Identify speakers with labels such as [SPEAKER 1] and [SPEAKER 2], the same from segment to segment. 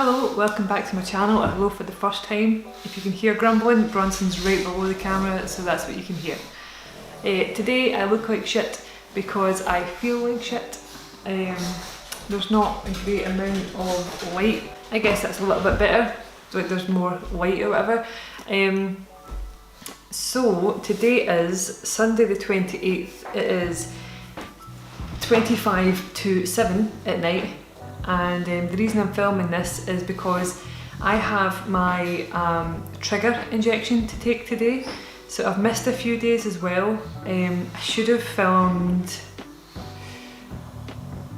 [SPEAKER 1] Hello, welcome back to my channel, or hello for the first time. If you can hear grumbling, Bronson's right below the camera, so that's what you can hear. Today I look like shit because I feel like shit. There's not a great amount of light. I guess that's a little bit better, like there's more light or whatever. So today is Sunday the 28th, it is 25 to 7 at night. And the reason I'm filming this is because I have my trigger injection to take today, so I've missed a few days as well. I should have filmed,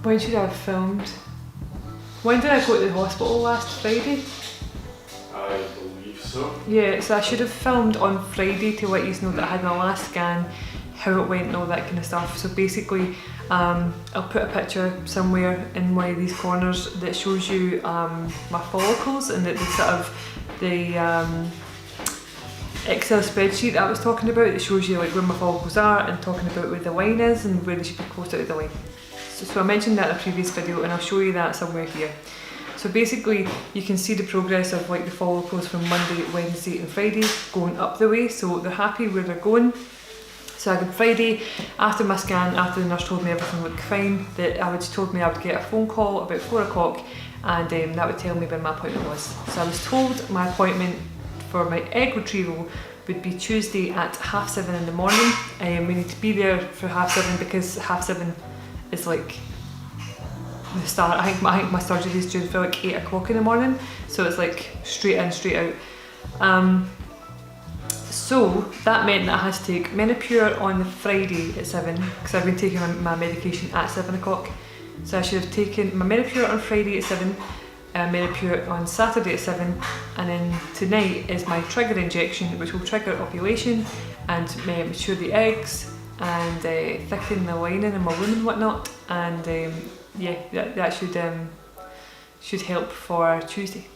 [SPEAKER 1] when should I have filmed? When did I go to the hospital last Friday?
[SPEAKER 2] I believe so.
[SPEAKER 1] Yeah, so I should have filmed on Friday to let you know that I had my last scan, how it went and all that kind of stuff. So basically I'll put a picture somewhere in one of these corners that shows you my follicles and the sort of the Excel spreadsheet that I was talking about that shows you like where my follicles are and talking about where the line is and where they should be closer to the line. So I mentioned that in a previous video and I'll show you that somewhere here. So basically you can see the progress of like the follicles from Monday, Wednesday and Friday going up the way, so they're happy where they're going. So on Friday, after my scan, after the nurse told me everything looked fine, told me I would get a phone call about 4 o'clock and that would tell me when my appointment was. So I was told my appointment for my egg retrieval would be Tuesday at 7:30 in the morning. We need to be there for 7:30 because 7:30 is like the start. I think my surgery is due for like 8 o'clock in the morning, so it's like straight in, straight out. So that meant that I had to take Menopur on the Friday at 7 because I've been taking my medication at 7 o'clock. So I should have taken my Menopur on Friday at 7, Menopur on Saturday at 7, and then tonight is my trigger injection, which will trigger ovulation and mature the eggs and thicken the lining in my womb and whatnot. And yeah, that should help for Tuesday.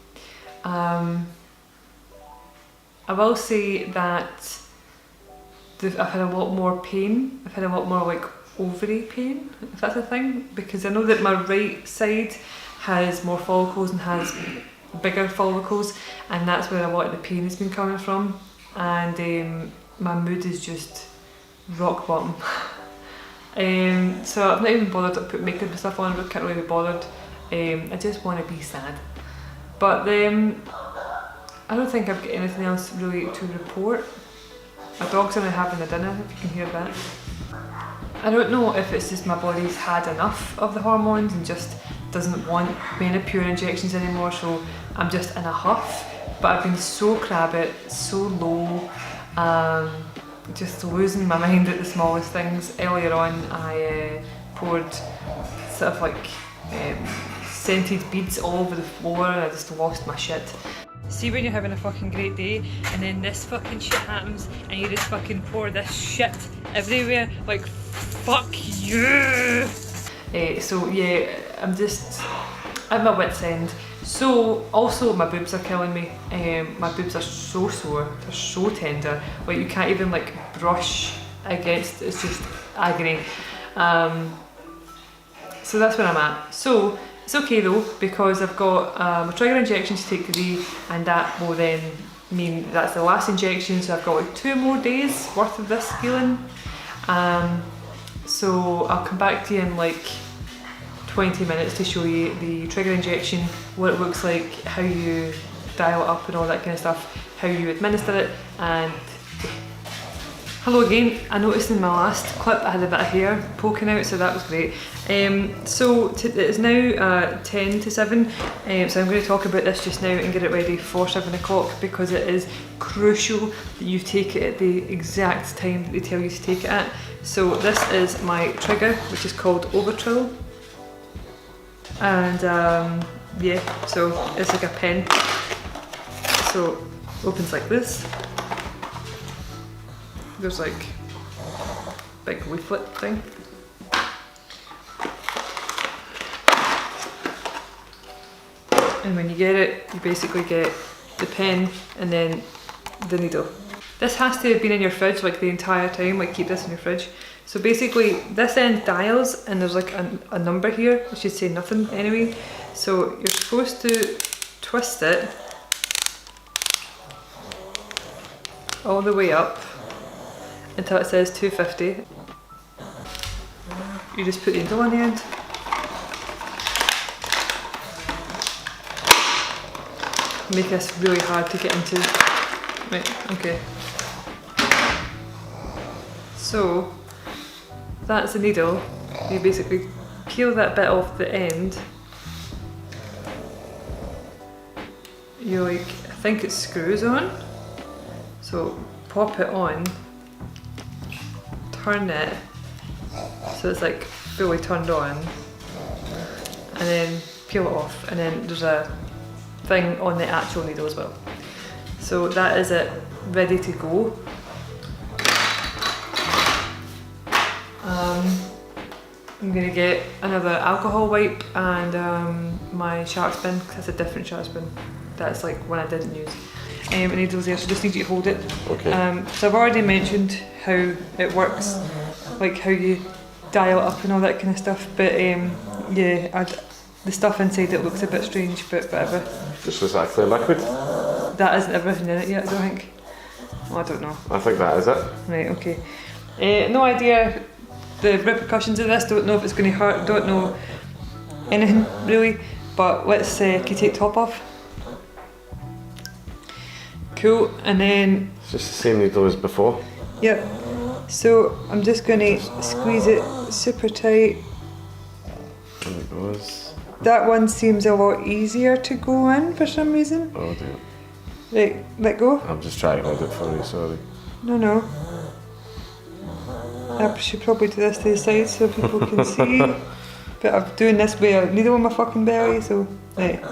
[SPEAKER 1] I will say that I've had a lot more pain. I've had a lot more like ovary pain, if that's a thing, because I know that my right side has more follicles and has bigger follicles, and that's where a lot of the pain has been coming from. And my mood is just rock bottom. So I've not even bothered to put makeup and stuff on, but I can't really be bothered. I just want to be sad. But I don't think I've got anything else really to report. My dog's only having a dinner, if you can hear that. I don't know if it's just my body's had enough of the hormones and just doesn't want Menopur injections anymore, so I'm just in a huff. But I've been so crabby, so low, just losing my mind at the smallest things. Earlier on I poured sort of like scented beads all over the floor and I just lost my shit. See when you're having a fucking great day and then this fucking shit happens and you just fucking pour this shit everywhere, like fuck you! So yeah, I'm just at my wit's end. So also my boobs are killing me. My boobs are so sore, they're so tender, like you can't even like brush against, it's just agony. So that's where I'm at. So it's okay though, because I've got my trigger injection to take today, and that will then mean that's the last injection, so I've got like 2 more days worth of this healing. So I'll come back to you in like 20 minutes to show you the trigger injection, what it looks like, how you dial it up and all that kind of stuff, how you administer it, and hello again. I noticed in my last clip I had a bit of hair poking out, so that was great. So it's now 10 to 7, so I'm going to talk about this just now and get it ready for 7 o'clock because it is crucial that you take it at the exact time that they tell you to take it at. So this is my trigger, which is called Overtrill, and yeah, so it's like a pen, so it opens like this. There's like big leaflet thing. And when you get it, you basically get the pen and then the needle. This has to have been in your fridge like the entire time, like keep this in your fridge. So basically this end dials and there's like a number here, which should say nothing anyway. So you're supposed to twist it all the way up until it says 250. You just put the needle on the end. Make this really hard to get into. Right, okay. So that's the needle. You basically peel that bit off the end. You I think it screws on. So pop it on, turn it so it's like fully turned on, and then peel it off, and then there's a thing on the actual needle as well. So that is it, ready to go. I'm gonna get another alcohol wipe and my shark spin, because that's a different shark spin. That's like one I didn't use. And needles there, so just need you to hold it.
[SPEAKER 3] Okay.
[SPEAKER 1] So I've already mentioned how it works, like how you dial it up and all that kind of stuff. But yeah, the stuff inside it looks a bit strange, but whatever.
[SPEAKER 3] Just was actually liquid?
[SPEAKER 1] That isn't everything in it yet, I don't think. Well, I don't know.
[SPEAKER 3] I think that is it.
[SPEAKER 1] Right, okay. No idea the repercussions of this, don't know if it's going to hurt, don't know anything really, but let's can you take top off? Cool, and then...
[SPEAKER 3] It's just the same needle as before.
[SPEAKER 1] Yep, so I'm just going to squeeze it super tight.
[SPEAKER 3] There it goes.
[SPEAKER 1] That one seems a lot easier to go in for some reason.
[SPEAKER 3] Oh dear.
[SPEAKER 1] Right, let go.
[SPEAKER 3] I'm just trying to hold it for you, sorry.
[SPEAKER 1] No. I should probably do this to the side so people can see. But I'm doing this with a needle on my fucking belly, so... Right.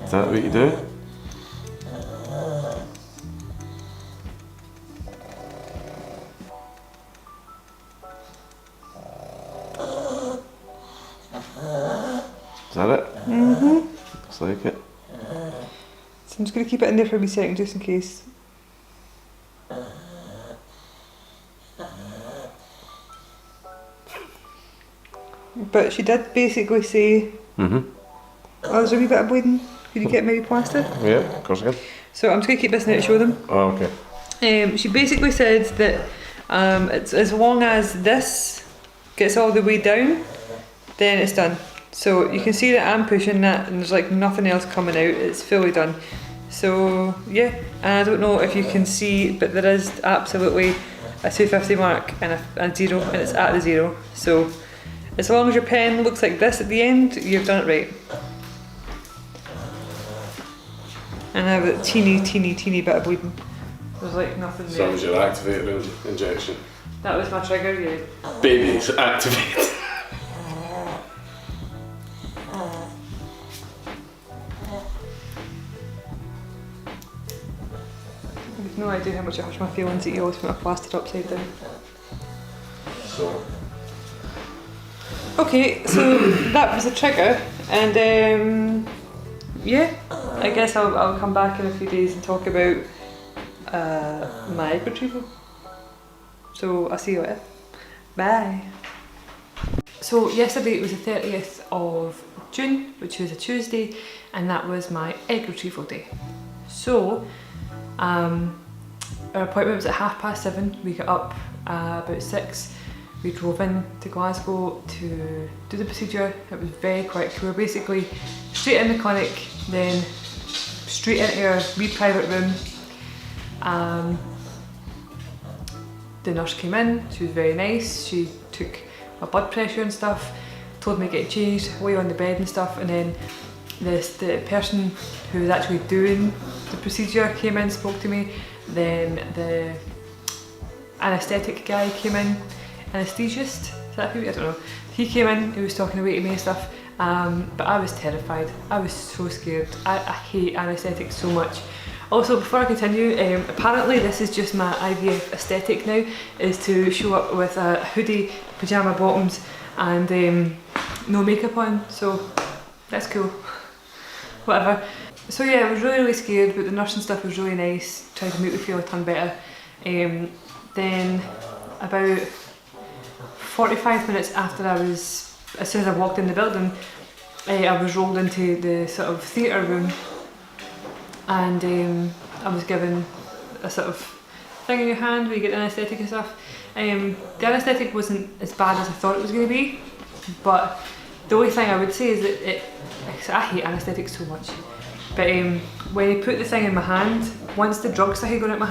[SPEAKER 3] Is that what you do? Is that it?
[SPEAKER 1] Mm-hmm.
[SPEAKER 3] Looks like it.
[SPEAKER 1] So I'm just going to keep it in there for a wee second just in case. But she did basically say, oh, there's a wee bit of bleeding. Could you get maybe plaster?
[SPEAKER 3] Yeah, of course I can.
[SPEAKER 1] So I'm just going to keep this now to show them.
[SPEAKER 3] Oh, okay.
[SPEAKER 1] She basically said that it's as long as this gets all the way down, then it's done. So you can see that I'm pushing that and there's like nothing else coming out, it's fully done. So yeah, and I don't know if you can see, but there is absolutely a 250 mark and a zero, and it's at the zero. So as long as your pen looks like this at the end, you've done it right. And I have a teeny bit of bleeding. There's like nothing there.
[SPEAKER 2] So that was your activator injection.
[SPEAKER 1] That was my trigger, yeah.
[SPEAKER 2] Baby's activated.
[SPEAKER 1] I've no idea how much it hurts my feelings that you always put a plaster upside down.
[SPEAKER 2] So.
[SPEAKER 1] Okay, so that was a trigger, and yeah, I guess I'll come back in a few days and talk about my egg retrieval. So I'll see you later. Bye. So yesterday was the 30th of June, which was a Tuesday, and that was my egg retrieval day. So our appointment was at 7:30. We got up about 6. We drove in to Glasgow to do the procedure. It was very quick. We were basically straight in the clinic, then straight into our wee private room. The nurse came in, she was very nice. She took my blood pressure and stuff, told me to get changed, lay on the bed and stuff, and then the person who was actually doing the procedure came in, spoke to me. Then the anaesthetic guy came in. Anaesthetist, is that who? I don't know. He came in, he was talking away to me and stuff, but I was terrified. I was so scared. I hate anaesthetics so much. Also, before I continue, apparently this is just my IVF aesthetic now, is to show up with a hoodie, pyjama bottoms, and no makeup on, so that's cool. Whatever. So yeah, I was really scared, but the nurse and stuff was really nice, tried to make me feel a ton better. Then about 45 minutes after as soon as I walked in the building, I was rolled into the sort of theatre room, and I was given a sort of thing in your hand where you get anaesthetic and stuff. The anaesthetic wasn't as bad as I thought it was going to be, but the only thing I would say is that I hate anaesthetics so much, but when he put the thing in my hand, once the drug started going out my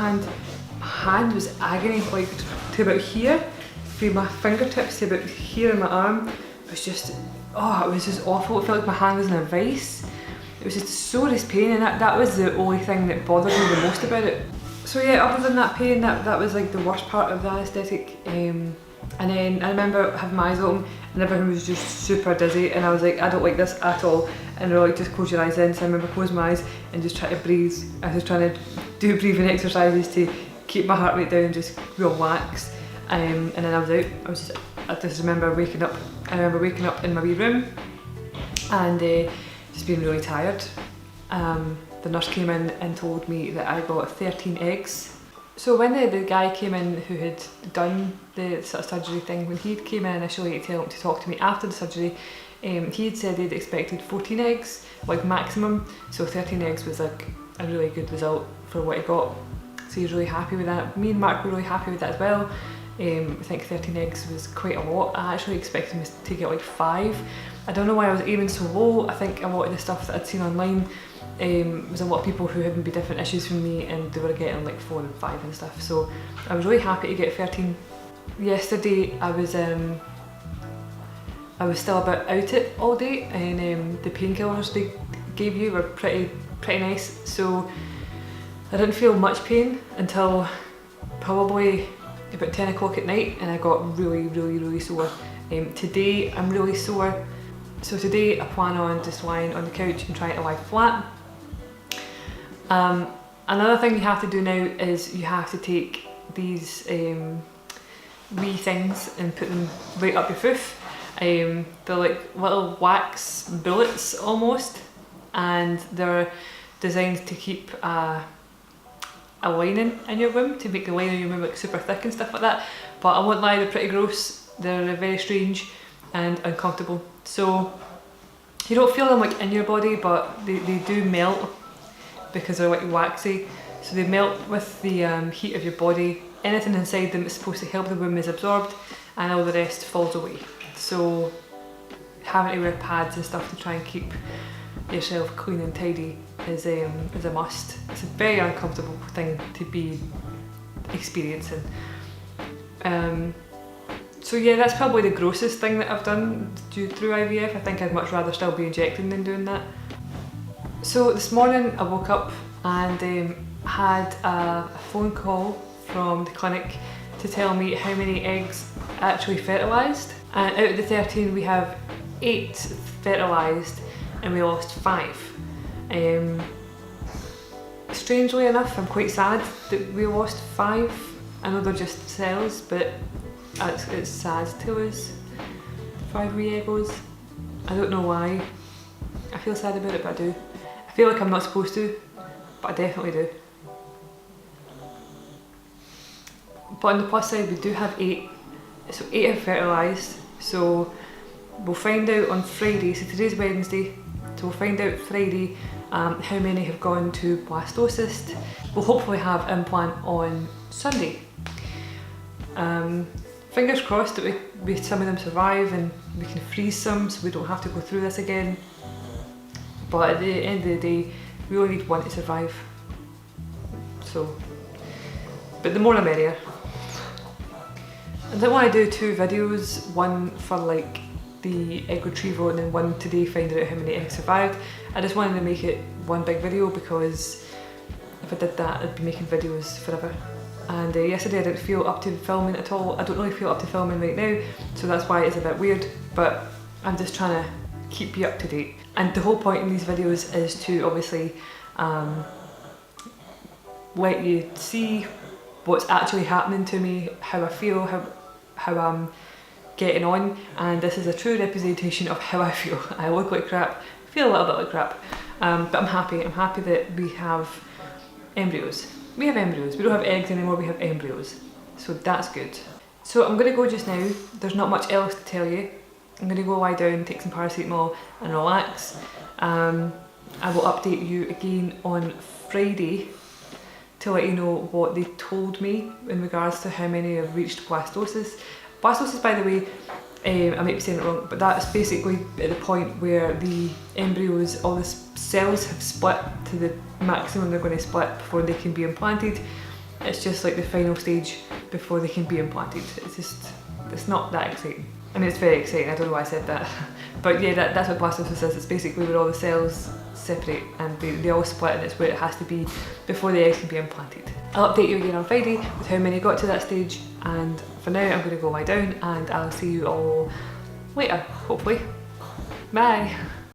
[SPEAKER 1] hand was agony, like to about here, from my fingertips to about here in my arm. It was just, oh, it was just awful. It felt like my hand was in a vice. It was just sorest pain, and that was the only thing that bothered me the most about it. So yeah, other than that pain, that was like the worst part of the anaesthetic. And then I remember having my eyes open and everything was just super dizzy, and I was like, I don't like this at all. And they were like, just close your eyes then. So I remember closing my eyes and just trying to breathe. I was trying to do breathing exercises to keep my heart rate down and just relax. And then I was out. I just remember waking up. I remember waking up in my wee room and just being really tired. The nurse came in and told me that I got 13 eggs. So when the guy came in who had done the sort of surgery thing, when he came in initially to talk to me after the surgery, he had said they'd expected 14 eggs, like maximum. So 13 eggs was like a really good result for what he got. So he was really happy with that. Me and Mark were really happy with that as well. I think 13 eggs was quite a lot. I actually expected him to get like 5. I don't know why I was aiming so low. I think a lot of the stuff that I'd seen online was a lot of people who had maybe different issues from me, and they were getting like 4 and 5 and stuff. So I was really happy to get 13. Yesterday I was still a bit out it all day, and the painkillers they gave you were pretty nice. So I didn't feel much pain until probably about 10 o'clock at night, and I got really sore. Today I'm really sore, so today I plan on just lying on the couch and trying to lie flat. Another thing you have to do now is you have to take these wee things and put them right up your foof. They're like little wax bullets almost, and they're designed to keep a lining in your womb, to make the lining in your womb like super thick and stuff like that. But I won't lie, they're pretty gross. They're very strange and uncomfortable. So you don't feel them like in your body, but they do melt because they're like waxy. So they melt with the heat of your body. Anything inside them that's supposed to help the womb is absorbed, and all the rest falls away. So having to wear pads and stuff to try and keep yourself clean and tidy is a must. It's a very uncomfortable thing to be experiencing. So yeah, that's probably the grossest thing that I've done through IVF. I think I'd much rather still be injecting than doing that. So this morning I woke up and had a phone call from the clinic to tell me how many eggs actually fertilised. And out of the 13 we have 8 fertilised and we lost 5. Strangely enough, I'm quite sad that we lost 5. I know they're just cells, but it's sad to lose 5 wee eggos. I don't know why. I feel sad about it, but I do. I feel like I'm not supposed to, but I definitely do. But on the plus side, we do have 8. So 8 have fertilised. So we'll find out on Friday. So today's Wednesday. So we'll find out Friday how many have gone to blastocyst. We'll hopefully have implant on Sunday. Fingers crossed that some of them survive and we can freeze some so we don't have to go through this again. But at the end of the day, we only need 1 to survive. So, but the more the merrier. I didn't want to do 2 videos, one for like the egg retrieval and then one today finding out how many eggs survived. I just wanted to make it one big video because if I did that I'd be making videos forever. And yesterday I didn't feel up to filming at all. I don't really feel up to filming right now, so that's why it's a bit weird, but I'm just trying to keep you up to date. And the whole point in these videos is to obviously let you see what's actually happening to me, how I feel, how I'm getting on, and this is a true representation of how I feel. I look like crap, feel a little bit like crap, but I'm happy that we have embryos. We have embryos, we don't have eggs anymore, we have embryos, so that's good. So I'm going to go just now. There's not much else to tell you. I'm going to go lie down, take some paracetamol and relax. I will update you again on Friday to let you know what they told me in regards to how many have reached blastosis. Blastosis, by the way, I might be saying it wrong, but that's basically at the point where the embryos, all the cells have split to the maximum they're going to split before they can be implanted. It's just like the final stage before they can be implanted. It's not that exciting. I mean, it's very exciting, I don't know why I said that. But yeah, that's what blastosis is. It's basically where all the cells separate and they all split, and it's where it has to be before the eggs can be implanted. I'll update you again on Friday with how many got to that stage, and for now I'm going to go lie down and I'll see you all later, hopefully. Bye!